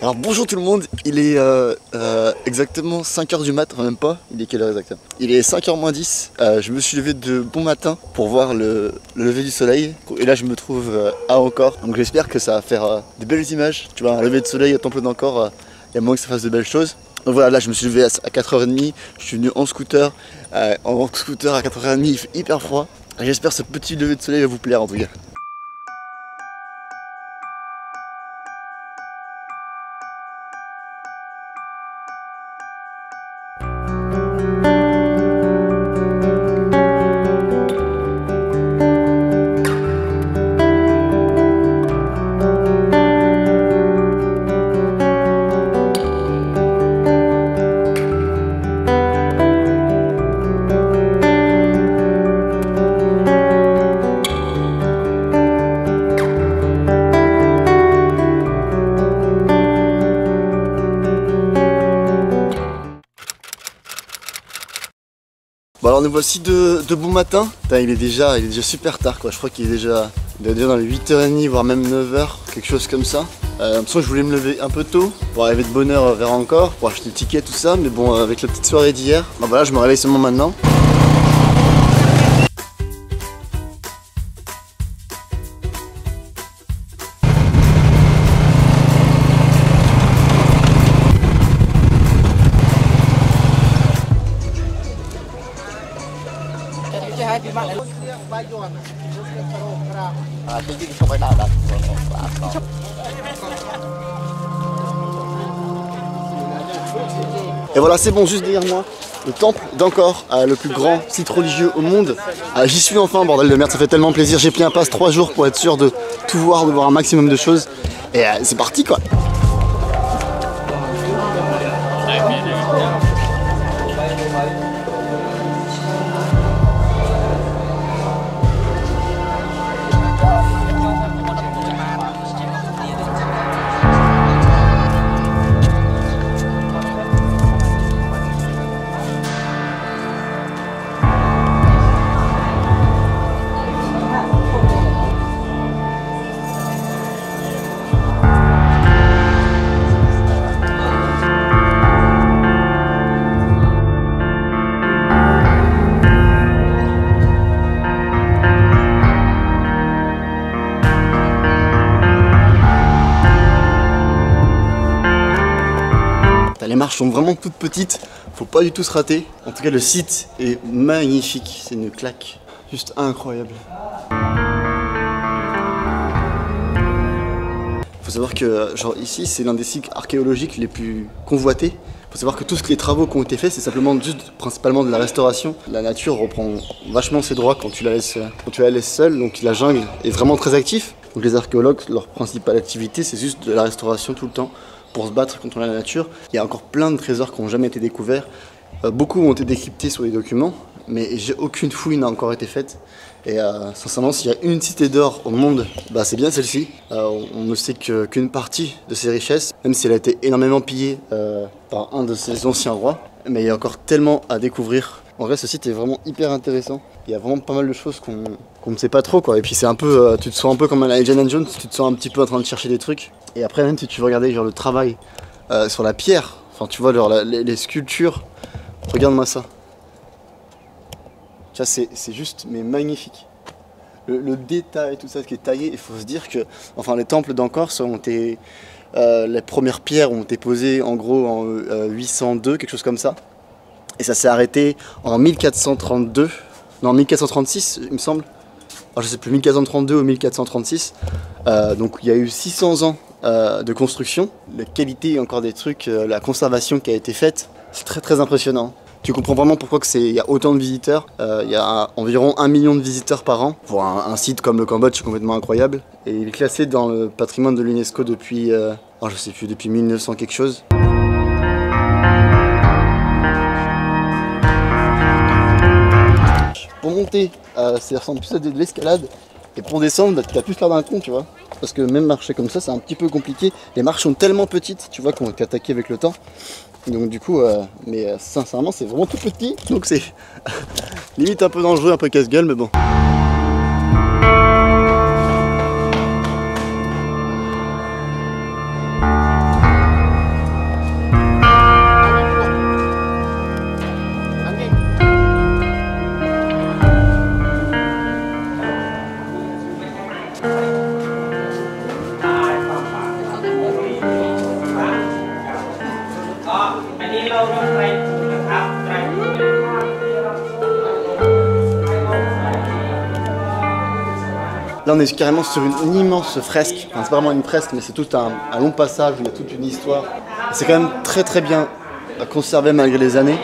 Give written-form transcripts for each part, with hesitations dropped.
Alors bonjour tout le monde, il est exactement 5h du mat, enfin même pas, il est quelle heure exactement? Il est 5h moins 10, je me suis levé de bon matin pour voir le lever du soleil. Et là je me trouve à Ankor, donc j'espère que ça va faire de belles images. Tu vois, un lever de soleil au temple d'Ankor, il y a moyen que ça fasse de belles choses. Donc voilà, là je me suis levé à 4h30, je suis venu en scooter à 4h30, il fait hyper froid. J'espère que ce petit lever de soleil va vous plaire en tout cas. Bon alors nous voici de bon matin. Putain, il est déjà super tard quoi, je crois qu'il est déjà dans les 8h30 voire même 9h, quelque chose comme ça. De toute façon je voulais me lever un peu tôt pour arriver de bonne heure vers Ankor, pour acheter le ticket tout ça, mais bon avec la petite soirée d'hier, ben voilà je me réveille seulement maintenant. Et voilà, c'est bon, juste derrière moi, le temple d'Ankor, le plus grand site religieux au monde. J'y suis enfin, bordel de merde, ça fait tellement plaisir. J'ai pris un pass 3 jours pour être sûr de tout voir, de voir un maximum de choses. Et c'est parti quoi. Les marches sont vraiment toutes petites, faut pas du tout se rater. En tout cas le site est magnifique, c'est une claque, juste incroyable. Faut savoir que genre ici c'est l'un des sites archéologiques les plus convoités. Faut savoir que tous les travaux qui ont été faits c'est simplement juste principalement de la restauration. La nature reprend vachement ses droits quand tu la laisses seule, donc la jungle est vraiment très active. Donc les archéologues, leur principale activité c'est juste de la restauration tout le temps, pour se battre contre la nature. Il y a encore plein de trésors qui n'ont jamais été découverts. Beaucoup ont été décryptés sur les documents, mais aucune fouille n'a encore été faite. Et sincèrement, s'il y a une cité d'or au monde, bah, c'est bien celle-ci. On ne sait qu'une partie de ses richesses, même si elle a été énormément pillée par un de ses anciens rois. Mais il y a encore tellement à découvrir. En vrai, ce site est vraiment hyper intéressant. Il y a vraiment pas mal de choses qu'on ne sait pas trop, quoi. Et puis c'est un peu, tu te sens un peu comme à Indiana Jones, tu te sens un petit peu en train de chercher des trucs. Et après, même si tu veux regarder genre le travail sur la pierre, enfin tu vois genre, les sculptures, regarde-moi ça. Tu vois, c'est juste mais magnifique. Le détail, tout ça qui est taillé, il faut se dire que, enfin les temples d'Ankor ont été, les premières pierres ont été posées en gros en 802, quelque chose comme ça. Et ça s'est arrêté en 1432, non 1436 il me semble. Alors, je sais plus, 1432 ou 1436. Donc il y a eu 600 ans de construction. La qualité encore des trucs, la conservation qui a été faite, c'est très très impressionnant. Tu comprends vraiment pourquoi il y a autant de visiteurs. Il y a environ 1 million de visiteurs par an. Pour un site comme le Cambodge, c'est complètement incroyable. Et il est classé dans le patrimoine de l'UNESCO depuis, je sais plus, depuis 1900 quelque chose. Pour monter, ça ressemble plus à de l'escalade. Et pour descendre, tu as plus l'air d'un con, tu vois. Parce que même marcher comme ça, c'est un petit peu compliqué. Les marches sont tellement petites, tu vois, qu'on est attaqué avec le temps. Donc du coup, sincèrement, c'est vraiment tout petit. Donc c'est limite un peu dangereux, un peu casse-gueule, mais bon. Là, on est carrément sur une immense fresque. Enfin, c'est pas vraiment une fresque, mais c'est tout un long passage où il y a toute une histoire. C'est quand même très très bien conservé malgré les années.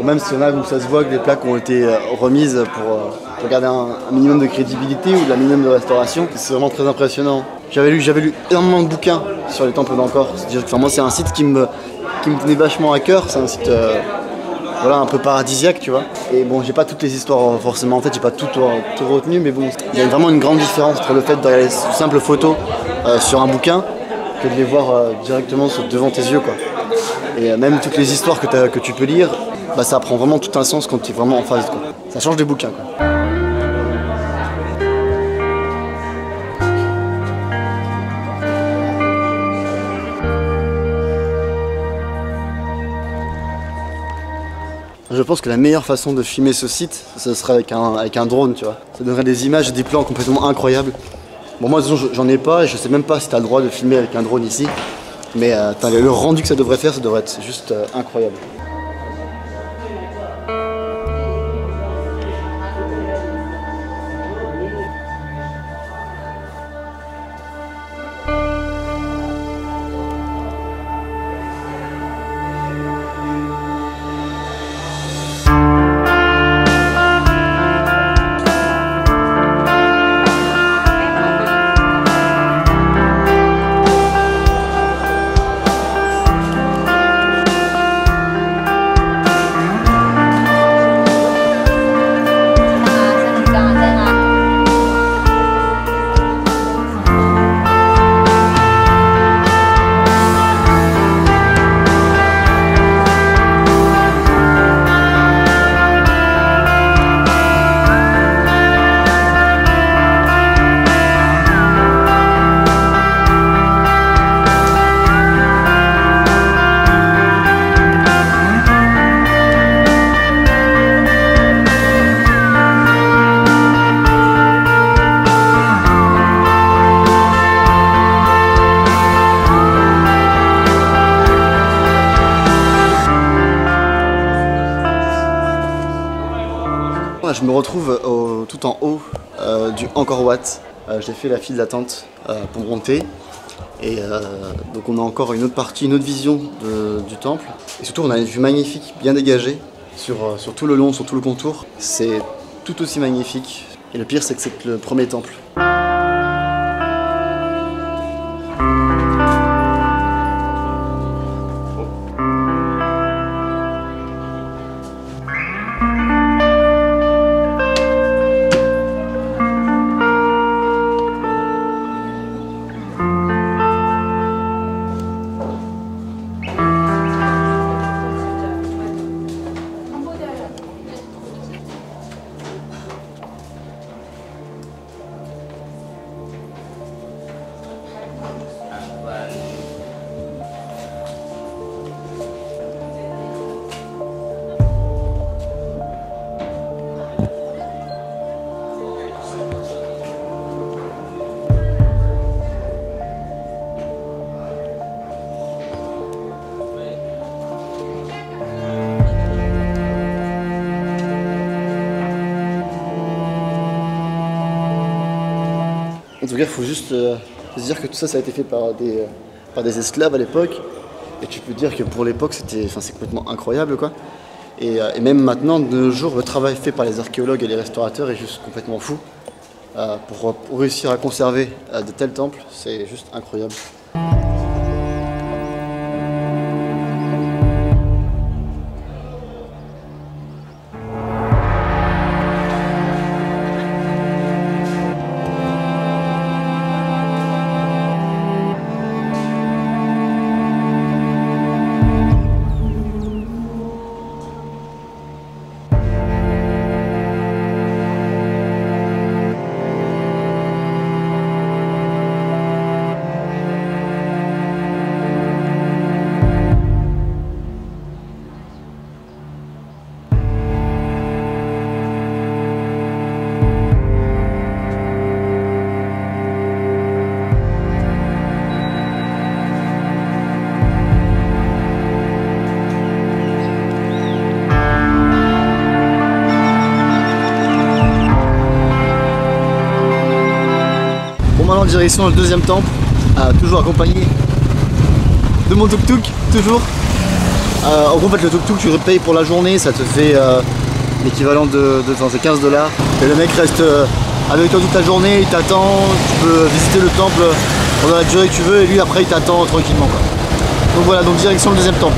Ou même s'il y en a où ça se voit que les plaques ont été remises pour garder un minimum de crédibilité ou un minimum de restauration. C'est vraiment très impressionnant. J'avais lu énormément de bouquins sur les temples d'Angkor. C'est-à-dire que moi, c'est un site qui me tenait vachement à cœur. C'est un site voilà, un peu paradisiaque, tu vois. Et bon, j'ai pas toutes les histoires forcément en tête, j'ai pas tout retenu, mais bon, il y a vraiment une grande différence entre le fait de regarder de simples photos sur un bouquin que de les voir directement devant tes yeux, quoi. Et même toutes les histoires que tu peux lire, bah, ça prend vraiment tout un sens quand tu es vraiment en face, quoi. Ça change des bouquins, quoi. Je pense que la meilleure façon de filmer ce site, ce serait avec un drone, tu vois. Ça donnerait des images et des plans complètement incroyables. Bon, moi, disons, j'en ai pas et je sais même pas si tu as le droit de filmer avec un drone ici. Mais le rendu que ça devrait faire, ça devrait être juste incroyable. Je me retrouve tout en haut du Angkor Wat. J'ai fait la file d'attente pour monter. Et donc on a encore une autre partie, une autre vision du temple. Et surtout on a une vue magnifique, bien dégagée, sur tout le long, sur tout le contour. C'est tout aussi magnifique. Et le pire c'est que c'est le premier temple. En tout cas, il faut juste se dire que tout ça, ça a été fait par des esclaves à l'époque. Et tu peux dire que pour l'époque, c'est complètement incroyable, quoi. Et même maintenant, de nos jours, le travail fait par les archéologues et les restaurateurs est juste complètement fou. Pour réussir à conserver de tels temples, c'est juste incroyable. direction le deuxième temple, toujours accompagné de mon tuk-tuk, toujours. En gros, en fait, le tuk-tuk, tu payes pour la journée, ça te fait l'équivalent de 15 $. Et le mec reste avec toi toute la journée, il t'attend, tu peux visiter le temple pendant la durée que tu veux, et lui après il t'attend tranquillement, quoi. Donc voilà, donc direction le deuxième temple.